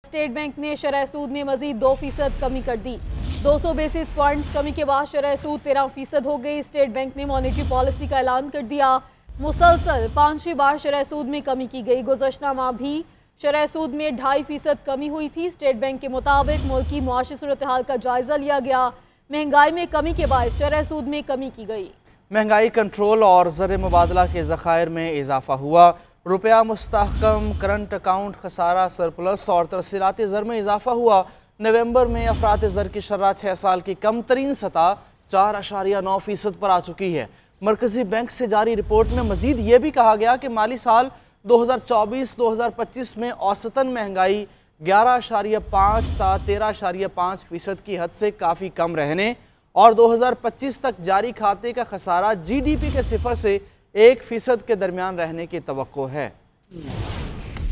State bank ने शरह सूद में मजीद 2% कमी कर दी। 200 बेसिस पॉइंट्स कमी के बाद शरह सूद 13% हो गई। स्टेट बैंक ने मॉनेटरी पॉलिसी का ऐलान कर दिया। मुसलसल 5वीं बार शरह सूद में कमी की गई। गुज़श्ता माह भी शरह सूद में 2.5% कमी हुई थी। स्टेट बैंक के मुताबिक मुल्क की मुआशी सूरत हाल का जायजा लिया गया। महंगाई में कमी के बाद शरह सूद में कमी की गई। महंगाई कंट्रोल और ज़र मुबादला के ज़खायर में इजाफा हुआ। रुपया मुस्तहकम, करंट अकाउंट खसारा सरप्लस और तरसीलाती ज़र में इजाफा हुआ। नवंबर में अफरात ज़र की शरह 6 साल की कम तरीन सतह 4.9% पर आ चुकी है। मरकज़ी बैंक से जारी रिपोर्ट में मजीद ये भी कहा गया कि माली साल 2024-2025 में औसतन महंगाई 11.5 था 13.5% की हद से काफ़ी कम रहने और 2025 तक जारी खाते का खसारा GDP के 0 से 1% के दरमियान रहने की तवक्को है।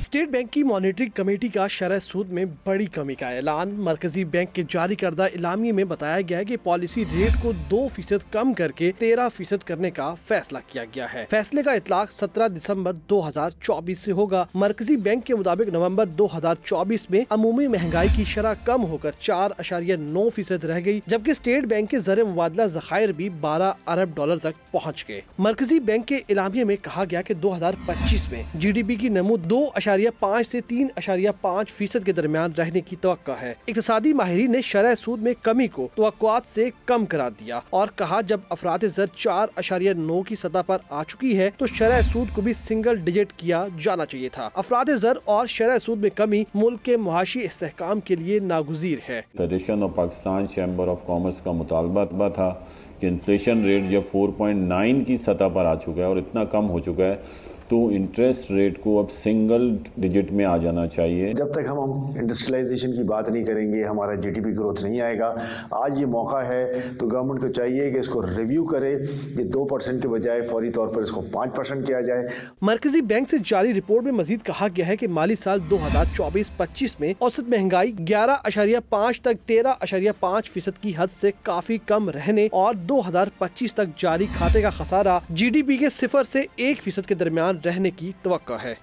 स्टेट बैंक की मॉनेटरी कमेटी का शरह सूद में बड़ी कमी का ऐलान। मरकजी बैंक के जारी करदा इलामी में बताया गया है कि पॉलिसी रेट को 2% कम करके 13% करने का फैसला किया गया है। फैसले का इतलाक 17 दिसंबर 2024 से होगा। मरकजी बैंक के मुताबिक नवंबर 2024 में अमूमी महंगाई की शरह कम होकर 4.9% रह गई, जबकि स्टेट बैंक के ज़र मुबादला ज़खायर भी 12 अरब डॉलर तक पहुँच गए। मरकजी बैंक के इलामिये में कहा गया कि 2025 में GDP की नमू 2.5 से 3.5% के दरमियान रहने की तवक्को है। इक़्तिसादी माहिरीन ने शरह सूद में कमी को तवक्कुआत से कम करार दिया और कहा जब अफरात ज़र 4.9 की सतह पर आ चुकी है तो शरह सूद को भी सिंगल डिजिट किया जाना चाहिए था। अफरात ज़र और शरह सूद में कमी मुल्क के मुआशी इस्तेहकाम के लिए नागुज़ीर है। Federation of Pakistan chamber of commerce का मुतालबा था कि इन्फ्लेशन रेट जब 4.9 की सतह पर आ चुका है और इतना कम हो चुका है तो इंटरेस्ट रेट को अब सिंगल डिजिट में आ जाना चाहिए। जब तक हम इंडस्ट्रियलाइजेशन की बात नहीं करेंगे हमारा GDP ग्रोथ नहीं आएगा। आज ये मौका है तो गवर्नमेंट को चाहिए कि इसको रिव्यू करे, ये 2% के बजाय फौरी तौर पर इसको 5% किया जाए। मरकजी बैंक से जारी रिपोर्ट में मजीद कहा गया है कि माली साल 2024-25 में औसत महंगाई 11.5 तक 13.5% की हद से काफी कम रहने और 2025 तक जारी खाते का खसारा GDP के 0 से 1% के दरमियान रहने की तवक्को है।